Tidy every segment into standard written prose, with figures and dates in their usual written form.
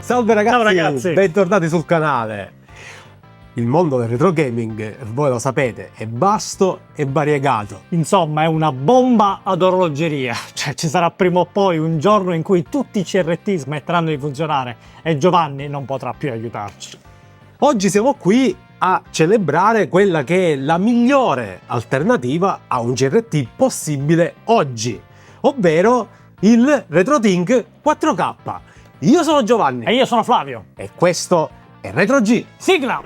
Salve ragazzi, Ciao ragazzi, bentornati sul canale. Il mondo del retro gaming, voi lo sapete, è vasto e variegato. insomma è una bomba ad orologeria, cioè ci sarà prima o poi un giorno in cui tutti i CRT smetteranno di funzionare e Giovanni non potrà più aiutarci. Oggi siamo qui a celebrare quella che è la migliore alternativa a un CRT possibile oggi, ovvero il RetroTink 4K. Io sono Giovanni E io sono Flavio. e questo è Retro G. Sigla!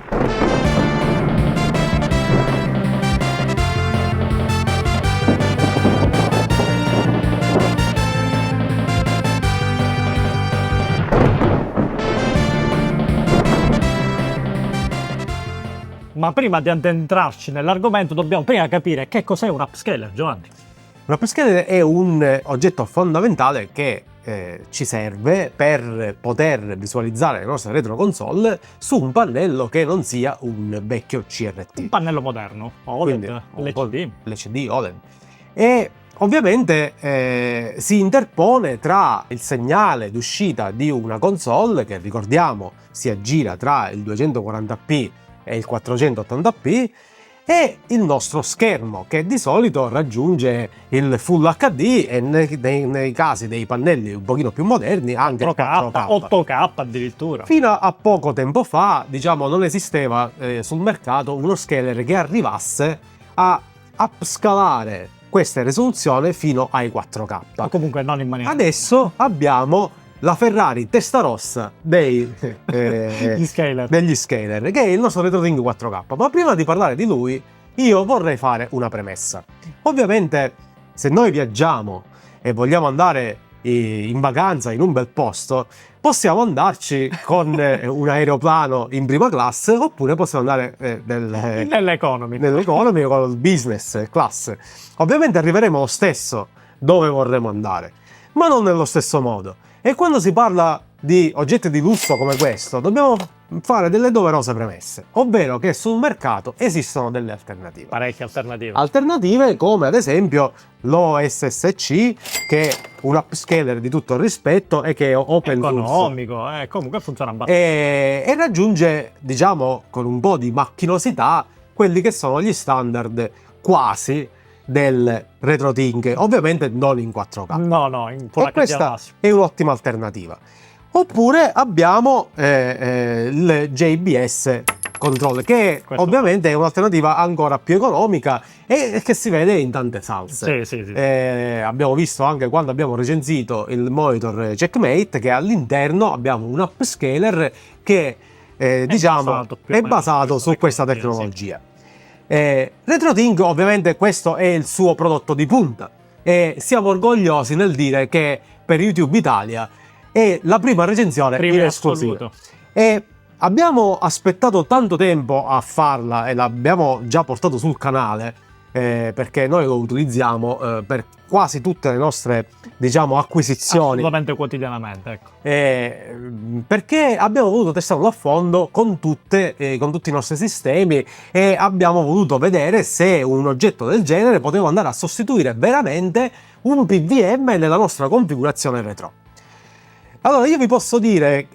Ma prima di addentrarci nell'argomento dobbiamo prima capire che cos'è un upscaler, Giovanni. Un upscaler è un oggetto fondamentale che ci serve per poter visualizzare le nostre retro console su un pannello che non sia un vecchio CRT. Un pannello moderno, OLED, LCD. LCD, OLED. E ovviamente si interpone tra il segnale d'uscita di una console, che ricordiamo si aggira tra il 240p e il 480p, e il nostro schermo, che di solito raggiunge il Full HD e nei casi dei pannelli un pochino più moderni anche 4K, 8K addirittura. Fino a poco tempo fa, diciamo, non esisteva sul mercato uno scaler che arrivasse a upscalare queste risoluzioni fino ai 4K. O comunque non in maniera... Adesso abbiamo la Ferrari testa rossa degli scaler, che è il nostro RetroTink 4K. Ma prima di parlare di lui, io vorrei fare una premessa. Ovviamente, se noi viaggiamo e vogliamo andare in vacanza in un bel posto, possiamo andarci con un aeroplano in prima classe, oppure possiamo andare nell'economy o con il business class. Ovviamente arriveremo lo stesso dove vorremmo andare, ma non nello stesso modo. E quando si parla di oggetti di lusso come questo, dobbiamo fare delle doverose premesse, ovvero che sul mercato esistono delle alternative. parecchie alternative. Alternative come ad esempio l'OSSC, che è un upscaler di tutto il rispetto e che è open source. Economico, comunque funziona abbastanza. E raggiunge, diciamo, con un po' di macchinosità, quelli che sono gli standard quasi del RetroTink, ovviamente non in 4K. No, in Full E HD questa massimo. è un'ottima alternativa. Oppure abbiamo il JBS Control, che Questo. ovviamente è un'alternativa ancora più economica e che si vede in tante salse. Sì. Abbiamo visto anche quando abbiamo recensito il monitor Checkmate che all'interno abbiamo un upscaler che diciamo è basato su questa tecnologia. RetroTink, ovviamente questo è il suo prodotto di punta e siamo orgogliosi nel dire che per YouTube Italia è la prima recensione in esclusiva. assoluto. E abbiamo aspettato tanto tempo a farla e l'abbiamo già portato sul canale, perché noi lo utilizziamo per quasi tutte le nostre, diciamo, acquisizioni. Assolutamente quotidianamente, ecco. Perché abbiamo voluto testarlo a fondo con tutti i nostri sistemi e abbiamo voluto vedere se un oggetto del genere poteva andare a sostituire veramente un PVM nella nostra configurazione retro. Allora io vi posso dire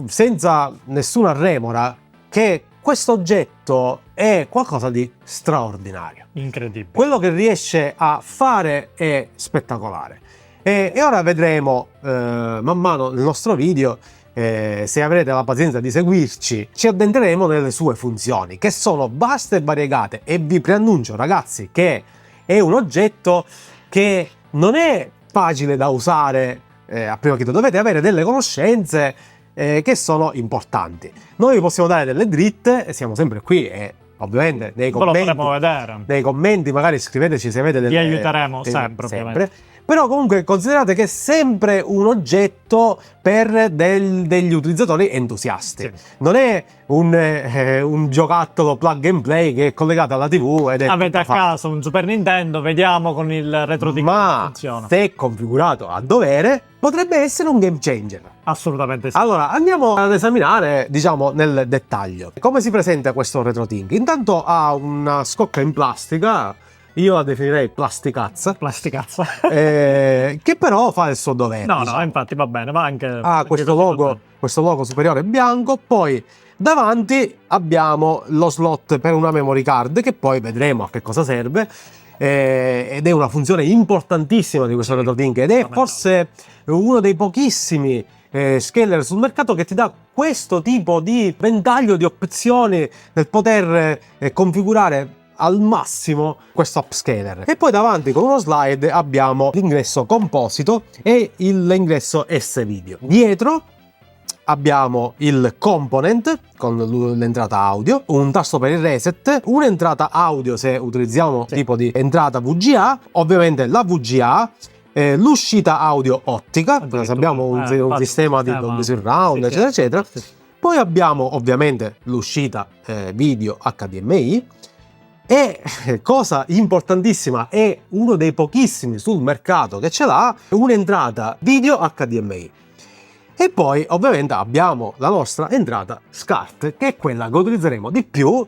senza nessuna remora che questo oggetto è qualcosa di straordinario. Incredibile. Quello che riesce a fare è spettacolare. E ora vedremo man mano nel nostro video, se avrete la pazienza di seguirci, ci addentreremo nelle sue funzioni, che sono vaste e variegate, e vi preannuncio ragazzi che è un oggetto che non è facile da usare a prima acchito, dovete avere delle conoscenze che sono importanti. Noi vi possiamo dare delle dritte, siamo sempre qui e ovviamente nei Ve lo faremo vedere. commenti magari scriveteci se avete delle... Vi aiuteremo sempre, ovviamente. Però comunque considerate che è sempre un oggetto per degli utilizzatori entusiasti. Sì. Non è un giocattolo plug and play che è collegato alla TV ed è Avete a tutto casa un Super Nintendo, vediamo con il RetroTink come ma funziona. se configurato a dovere potrebbe essere un game changer. Assolutamente sì. Allora andiamo ad esaminare, diciamo, nel dettaglio come si presenta questo RetroTink. Intanto ha una scocca in plastica io la definirei plasticazza, Plasticazza. che però fa il suo dovere. No, diciamo. infatti va bene, va anche... Ha questo logo superiore bianco, poi davanti abbiamo lo slot per una memory card che poi vedremo a che cosa serve, ed è una funzione importantissima di questo RetroTink ed è forse uno dei pochissimi scaler sul mercato che ti dà questo tipo di ventaglio di opzioni nel poter configurare al massimo questo upscaler. E poi davanti con uno slide abbiamo l'ingresso composito e l'ingresso S-Video. Dietro abbiamo il component con l'entrata audio, un tasto per il reset, un'entrata audio se utilizziamo tipo di entrata VGA, ovviamente la VGA, l'uscita audio ottica, se abbiamo un sistema di Dolby Surround, eccetera, eccetera. Poi abbiamo ovviamente l'uscita video HDMI e, cosa importantissima, è uno dei pochissimi sul mercato che ce l'ha, un'entrata video HDMI. E poi ovviamente abbiamo la nostra entrata SCART, che è quella che utilizzeremo di più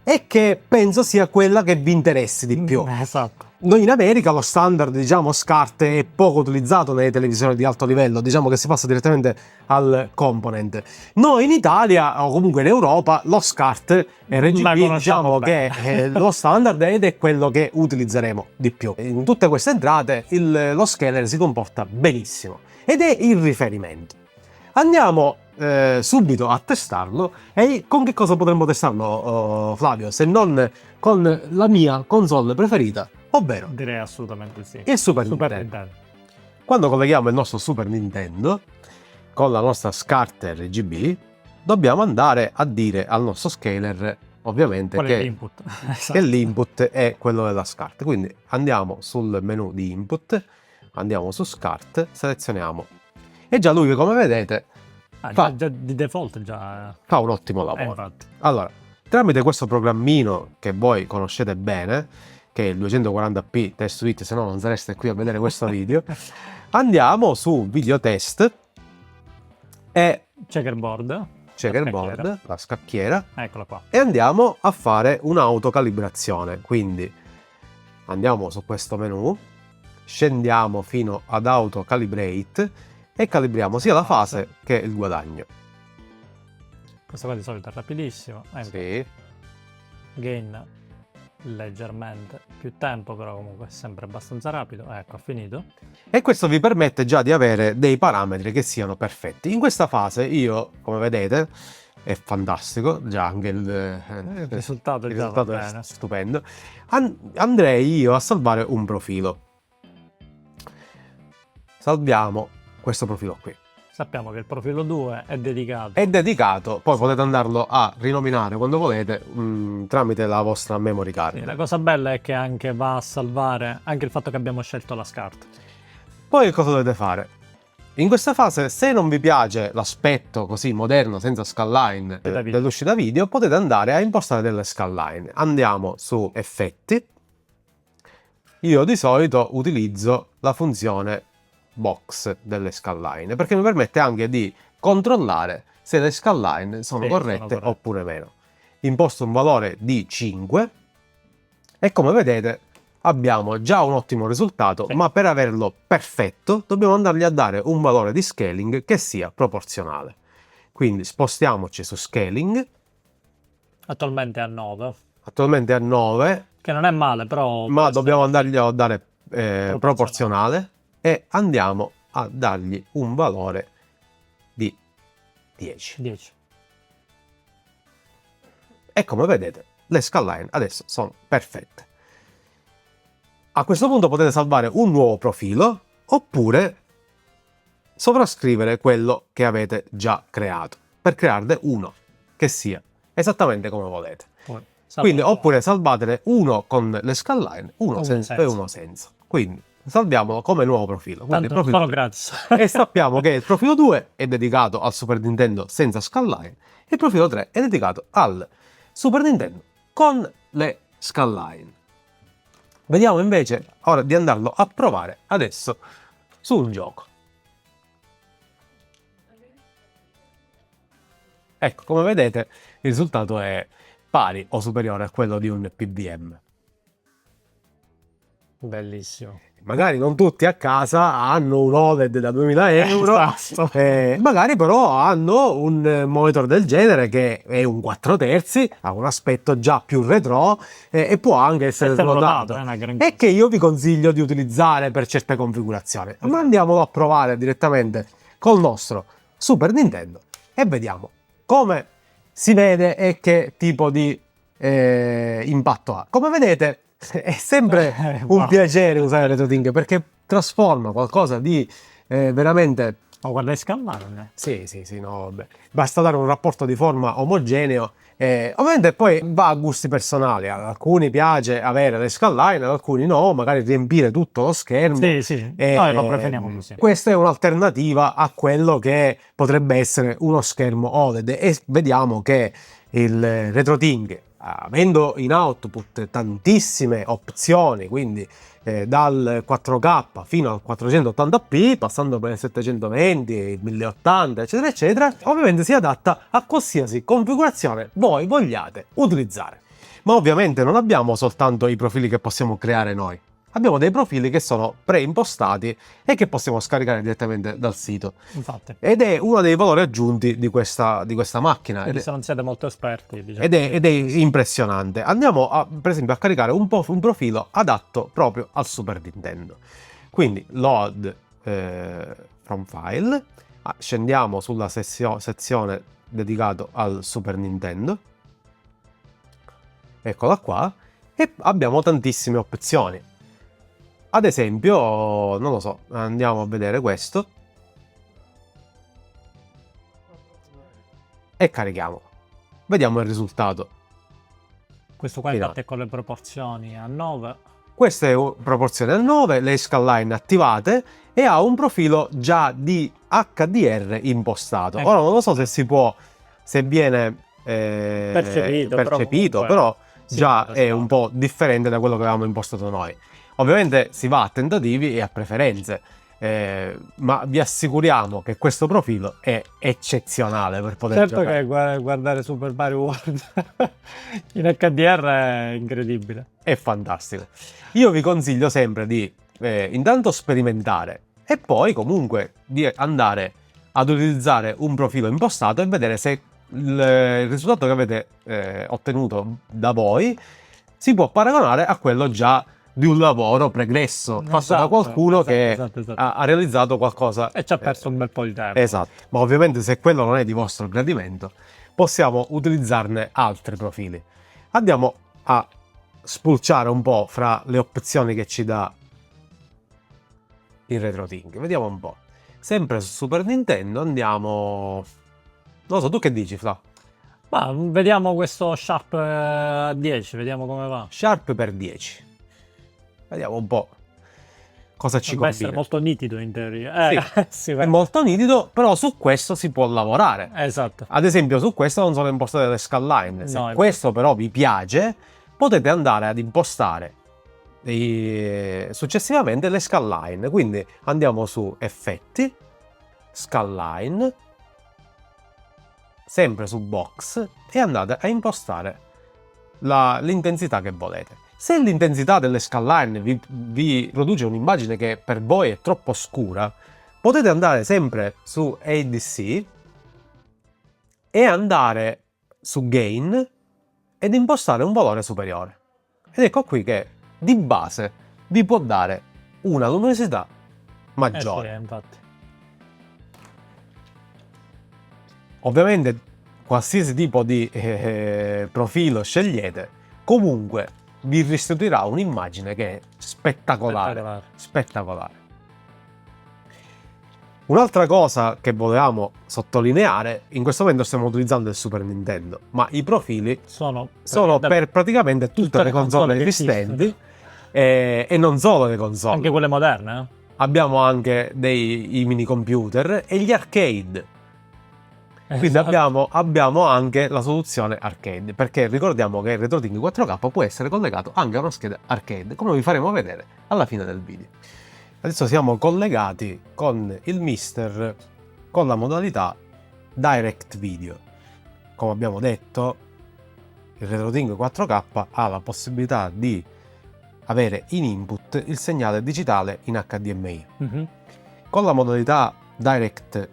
e che penso sia quella che vi interessi di più. Esatto. Noi in America lo standard, diciamo, SCART è poco utilizzato nelle televisioni di alto livello, diciamo che si passa direttamente al component. Noi in Italia, o comunque in Europa, lo SCART e RGB, diciamo che è lo standard ed è quello che utilizzeremo di più. In tutte queste entrate lo scaler si comporta benissimo ed è il riferimento. Andiamo subito a testarlo. E con che cosa potremmo testarlo, Flavio, se non con la mia console preferita, ovvero direi assolutamente sì, il Super Nintendo. Quando colleghiamo il nostro Super Nintendo con la nostra SCART RGB, dobbiamo andare a dire al nostro scaler ovviamente che l'input è quello della SCART. Quindi andiamo sul menu di input, andiamo su SCART, selezioniamo. E già lui, come vedete, già di default fa un ottimo lavoro. Allora, tramite questo programmino che voi conoscete bene, che è il 240p test suite, se no non sareste qui a vedere questo video, andiamo su video test e checkerboard, la scacchiera, eccola qua, e andiamo a fare un'autocalibrazione. Quindi andiamo su questo menu, scendiamo fino ad auto calibrate e calibriamo sia la fase che il guadagno. Questo qua di solito è rapidissimo. Sì. Gain leggermente più tempo, però comunque è sempre abbastanza rapido. Ecco, ha finito. E questo vi permette già di avere dei parametri che siano perfetti. In questa fase io, come vedete, è fantastico, già anche il risultato è stupendo. Andrei io a salvare un profilo. Salviamo questo profilo qui. Sappiamo che il profilo 2 è dedicato. È dedicato, poi potete andarlo a rinominare quando volete tramite la vostra memory card. Sì, la cosa bella è che anche va a salvare anche il fatto che abbiamo scelto la SCART. Poi cosa dovete fare? In questa fase, se non vi piace l'aspetto così moderno senza scanline dell'uscita video, potete andare a impostare delle scanline. Andiamo su effetti. Io di solito utilizzo la funzione box delle scanline perché mi permette anche di controllare se le scanline sono corrette oppure meno. Imposto un valore di 5 e come vedete abbiamo già un ottimo risultato, ma per averlo perfetto dobbiamo andargli a dare un valore di scaling che sia proporzionale. Quindi spostiamoci su scaling. Attualmente a 9. Attualmente a 9. Che non è male, però... Ma dobbiamo andargli a dare proporzionale. E andiamo a dargli un valore di 10. E come vedete le scanline adesso sono perfette. A questo punto potete salvare un nuovo profilo oppure sovrascrivere quello che avete già creato per crearne uno che sia esattamente come volete. Quindi oppure salvatene uno con le scanline, uno senza e uno senza. Quindi salviamolo come nuovo profilo. Tanto sono gratis. E sappiamo che il profilo 2 è dedicato al Super Nintendo senza scanline e il profilo 3 è dedicato al Super Nintendo con le scanline. Vediamo invece ora di andarlo a provare adesso su un gioco. Ecco, come vedete il risultato è pari o superiore a quello di un PVM. Bellissimo. Magari non tutti a casa hanno un OLED da 2000 euro, Esatto. magari però hanno un monitor del genere che è un 4 terzi, ha un aspetto già più retro e può anche essere svuotato. È una gran E che io vi consiglio di utilizzare per certe configurazioni. Ma andiamolo a provare direttamente col nostro Super Nintendo e vediamo come si vede e che tipo di impatto ha. Come vedete è sempre un Wow. piacere usare RetroTink perché trasforma qualcosa di veramente... Ma guarda, è scalare. Sì, no, vabbè. Basta dare un rapporto di forma omogeneo. Ovviamente poi va a gusti personali. Ad alcuni piace avere le skyline, ad alcuni no, magari riempire tutto lo schermo. Sì. Noi lo preferiamo così. Questa è un'alternativa a quello che potrebbe essere uno schermo OLED e vediamo che il RetroTink, avendo in output tantissime opzioni, quindi dal 4K fino al 480p, passando per il 720, il 1080, eccetera, eccetera, ovviamente si adatta a qualsiasi configurazione voi vogliate utilizzare. Ma ovviamente non abbiamo soltanto i profili che possiamo creare noi. Abbiamo dei profili che sono preimpostati e che possiamo scaricare direttamente dal sito. Infatti. Ed è uno dei valori aggiunti di questa macchina. Quindi se non siete molto esperti, diciamo. Ed è impressionante. Andiamo per esempio a caricare un profilo adatto proprio al Super Nintendo. Quindi load from file, scendiamo sulla sezione dedicata al Super Nintendo. Eccola qua. E abbiamo tantissime opzioni. Ad esempio, non lo so, andiamo a vedere questo. E carichiamo. Vediamo il risultato. Questo qua infatti è con le proporzioni a 9. Questa è proporzione a 9, le skyline attivate e ha un profilo già di HDR impostato. Ora non lo so se si può, se viene percepito, però già è un po' differente da quello che avevamo impostato noi. Ovviamente si va a tentativi e a preferenze, ma vi assicuriamo che questo profilo è eccezionale per poter giocare. Certo che guardare Super Mario World in HDR è incredibile. È fantastico. Io vi consiglio sempre di intanto sperimentare e poi comunque di andare ad utilizzare un profilo impostato e vedere se il risultato che avete ottenuto da voi si può paragonare a quello già di un lavoro pregresso fatto da qualcuno che ha realizzato qualcosa e ci ha perso un bel po' di tempo. Esatto, ma ovviamente se quello non è di vostro gradimento possiamo utilizzarne altri profili. Andiamo a spulciare un po' fra le opzioni che ci dà il RetroTink. Vediamo un po'. Sempre su Super Nintendo andiamo... Non lo so, tu che dici, Fla? Ma vediamo questo Sharp a 10, vediamo come va. Sharp per 10. Vediamo un po' cosa ci Deve combina. essere molto nitido in teoria. Sì, è molto nitido, però su questo si può lavorare. Esatto. Ad esempio su questo non sono impostate le skyline. Se No, questo però vi piace, potete andare ad impostare successivamente le skyline. Quindi andiamo su effetti, skyline, sempre su box e andate a impostare l'intensità che volete. Se l'intensità delle skyline vi produce un'immagine che per voi è troppo scura, potete andare sempre su ADC e andare su Gain ed impostare un valore superiore. Ed ecco qui che di base vi può dare una luminosità maggiore. Sì, infatti. Ovviamente qualsiasi tipo di profilo scegliete, comunque vi restituirà un'immagine che è spettacolare. Un'altra cosa che volevamo sottolineare, in questo momento stiamo utilizzando il Super Nintendo, ma i profili sono per praticamente tutte le console esistenti e non solo le console. Anche quelle moderne. Abbiamo anche i mini computer e gli arcade. Quindi abbiamo anche la soluzione arcade, perché ricordiamo che il RetroTink 4K può essere collegato anche a una scheda arcade, come vi faremo vedere alla fine del video. Adesso siamo collegati con il Mister con la modalità Direct Video. Come abbiamo detto, il RetroTink 4K ha la possibilità di avere in input il segnale digitale in HDMI. Mhm. Con la modalità Direct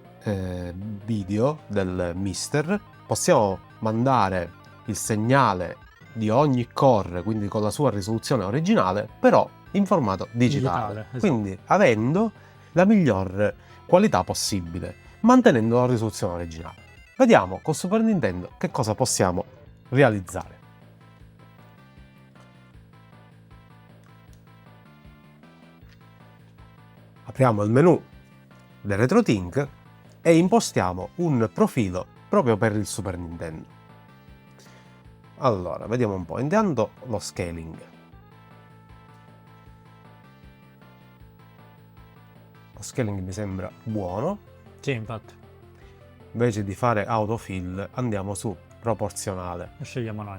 Video del Mister possiamo mandare il segnale di ogni core, quindi con la sua risoluzione originale, però in formato digitale. Esatto. Quindi avendo la miglior qualità possibile, mantenendo la risoluzione originale. Vediamo col Super Nintendo che cosa possiamo realizzare. Apriamo il menu del RetroTink e impostiamo un profilo proprio per il Super Nintendo. Allora, vediamo un po'. Intanto lo scaling. Lo scaling mi sembra buono. Sì, infatti, Invece di fare autofill andiamo su proporzionale. lo scegliamo noi.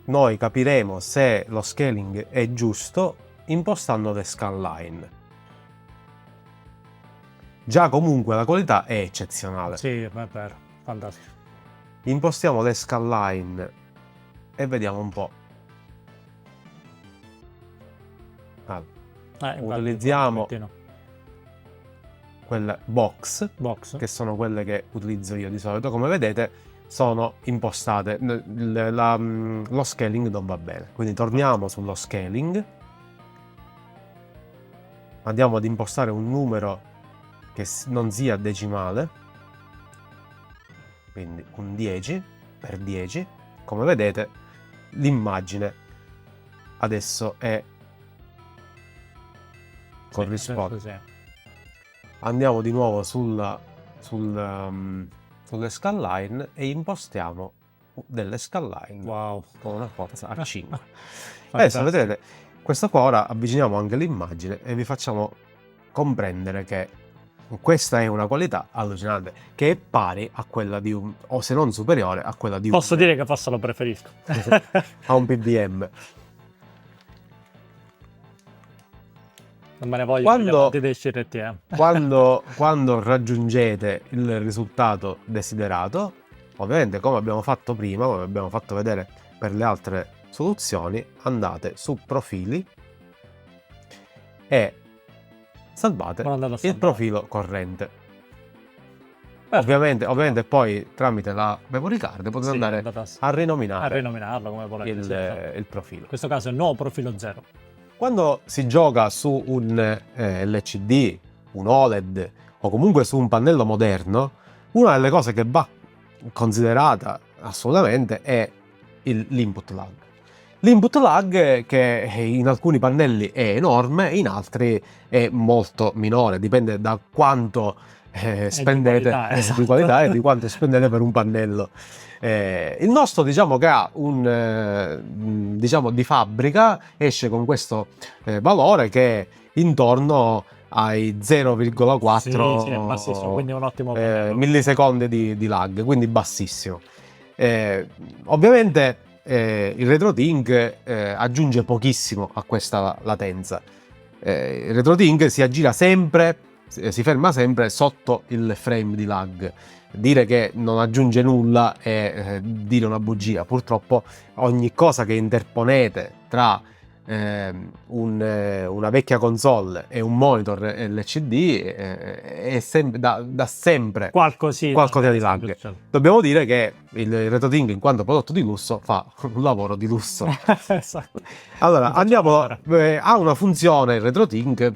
Noi capiremo se lo scaling è giusto impostando le scanline. Già comunque la qualità è eccezionale. Sì, è vero, fantastico. Impostiamo le scanline e vediamo un po'. Infatti, Utilizziamo un pochettino. quelle box, Box. che sono quelle che utilizzo io di solito. Come vedete sono impostate, lo scaling non va bene. Quindi torniamo sullo scaling, andiamo ad impostare un numero che non sia decimale, quindi un 10 per 10. Come vedete l'immagine adesso è corrisponde. Sì. Andiamo di nuovo sulle scanline e impostiamo delle scanline Wow. con una forza a 5. Adesso Fantastico. vedete, questo qua ora avviciniamo anche l'immagine e vi facciamo comprendere che questa è una qualità allucinante, che è pari a quella di un, o se non superiore a quella di Posso dire che forse lo preferisco. a un PBM. Non me ne voglio Quando- dei CRT. Quando raggiungete il risultato desiderato, ovviamente come abbiamo fatto prima, come abbiamo fatto vedere per le altre soluzioni, andate su profili e salvate Buona andata a il salvare. profilo corrente. Perfetto. Ovviamente poi tramite la memory card potete Sì, andare andate a rinominare a rinominarlo come volete. il, sì, esatto. il profilo. In questo caso è il nuovo profilo 0. Quando si gioca su un LCD, un OLED o comunque su un pannello moderno, una delle cose che va considerata assolutamente è l'input lag. L'input lag che in alcuni pannelli è enorme, in altri è molto minore, dipende da quanto spendete qualità, esatto. di qualità e di quanto spendete per un pannello. Il nostro diciamo che ha un diciamo di fabbrica, esce con questo valore che è intorno ai 0,4 Sì, è bassissimo, quindi è un ottimo pannello. millisecondi di lag, quindi bassissimo. Ovviamente il RetroTink aggiunge pochissimo a questa latenza. Il RetroTink si aggira sempre, si ferma sempre sotto il frame di lag. Dire che non aggiunge nulla è dire una bugia. Purtroppo ogni cosa che interponete tra una vecchia console e un monitor LCD è dà sempre qualcosa di lag. Dobbiamo dire che il RetroTink, in quanto prodotto di lusso, fa un lavoro di lusso. Esatto. Allora, ha una funzione il RetroTink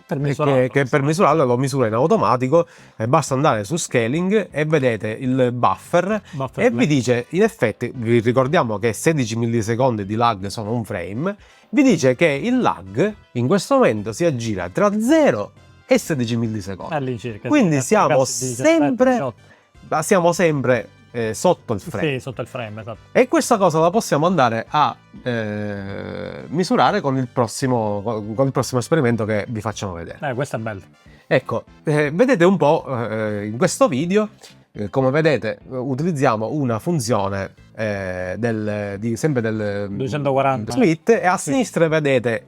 che per misurarlo lo misura in automatico, basta andare su scaling e vedete il buffer e vi dice, in effetti, vi ricordiamo che 16 millisecondi di lag sono un frame, vi dice che il lag in questo momento si aggira tra 0 e 16 millisecondi. All'incirca. Quindi siamo sempre sotto il frame. Sì, sotto il frame, esatto. E questa cosa la possiamo andare a misurare con il prossimo esperimento che vi facciamo vedere. Questo è bello. Ecco, vedete un po' in questo video, come vedete utilizziamo una funzione sempre del 240 Switch, e a sinistra vedete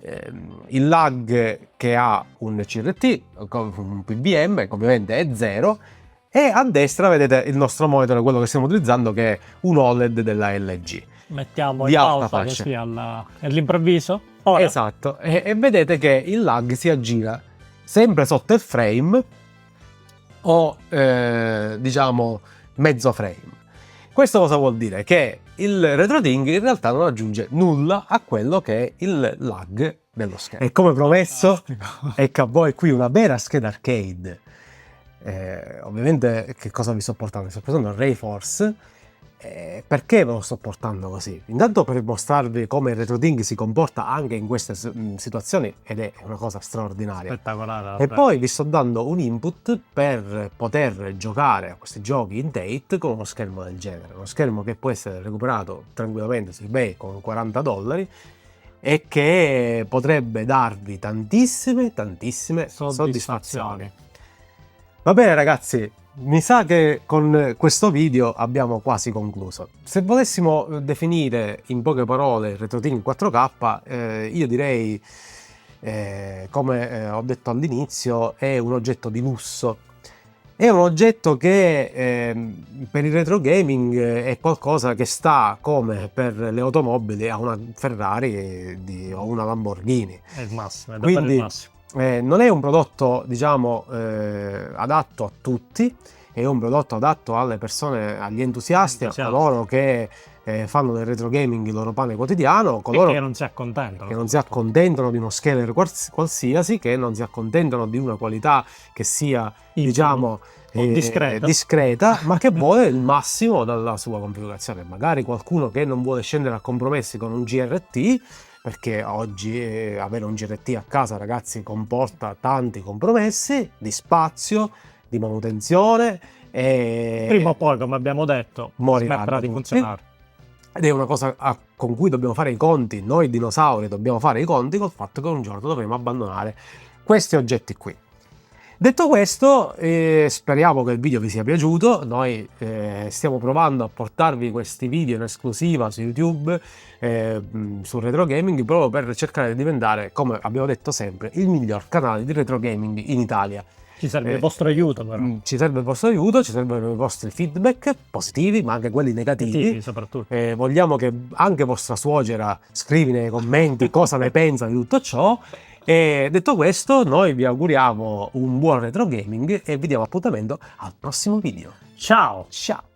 il lag che ha un CRT, un PBM, che ovviamente è 0, e a destra vedete il nostro monitor, quello che stiamo utilizzando, che è un OLED della LG. Mettiamo Di in alta pausa fascia. così all'improvviso. Ora, Esatto, e vedete che il lag si aggira sempre sotto il frame o diciamo mezzo frame. Questo cosa vuol dire? Che il RetroTink in realtà non aggiunge nulla a quello che è il lag dello schermo. E come promesso, ecco a voi qui una vera scheda arcade. Ovviamente che cosa vi sto portando? Vi sto portando il RayForce. Perché ve lo sto portando così? Intanto per mostrarvi come il RetroTink si comporta anche in queste situazioni, ed è una cosa straordinaria. spettacolare. E poi vi sto dando un input per poter giocare a questi giochi in date con uno schermo del genere. Uno schermo che può essere recuperato tranquillamente su eBay con $40 e che potrebbe darvi tantissime soddisfazioni. Va bene ragazzi, mi sa che con questo video abbiamo quasi concluso. Se volessimo definire in poche parole il RetroTink 4K, io direi, come ho detto all'inizio, è un oggetto di lusso. È un oggetto che per il retro gaming è qualcosa che sta come per le automobili a una Ferrari o una Lamborghini. È il massimo, è Quindi, il massimo. non è un prodotto, diciamo, adatto a tutti, è un prodotto adatto alle persone, agli entusiasti, a coloro che fanno del retro gaming il loro pane quotidiano, coloro che non si accontentano. Che non si accontentano di uno scaler qualsiasi, che non si accontentano di una qualità che sia, diciamo, discreta, ma che vuole il massimo dalla sua configurazione. Magari qualcuno che non vuole scendere a compromessi con un GRT, perché oggi avere un GRT a casa, ragazzi, comporta tanti compromessi di spazio, di manutenzione e prima o poi, come abbiamo detto, smetterà di funzionare. Ed è una cosa con cui dobbiamo fare i conti, noi dinosauri dobbiamo fare i conti col fatto che un giorno dovremo abbandonare questi oggetti qui. Detto questo, speriamo che il video vi sia piaciuto. Noi stiamo provando a portarvi questi video in esclusiva su YouTube, sul retro gaming, proprio per cercare di diventare, come abbiamo detto sempre, il miglior canale di retro gaming in Italia. Ci serve il vostro aiuto, però. Ci serve il vostro aiuto, ci servono i vostri feedback positivi, ma anche quelli negativi. Soprattutto. Vogliamo che anche vostra suocera scrivi nei commenti cosa ne pensa di tutto ciò. E detto questo, noi vi auguriamo un buon retro gaming e vi diamo appuntamento al prossimo video. Ciao! Ciao!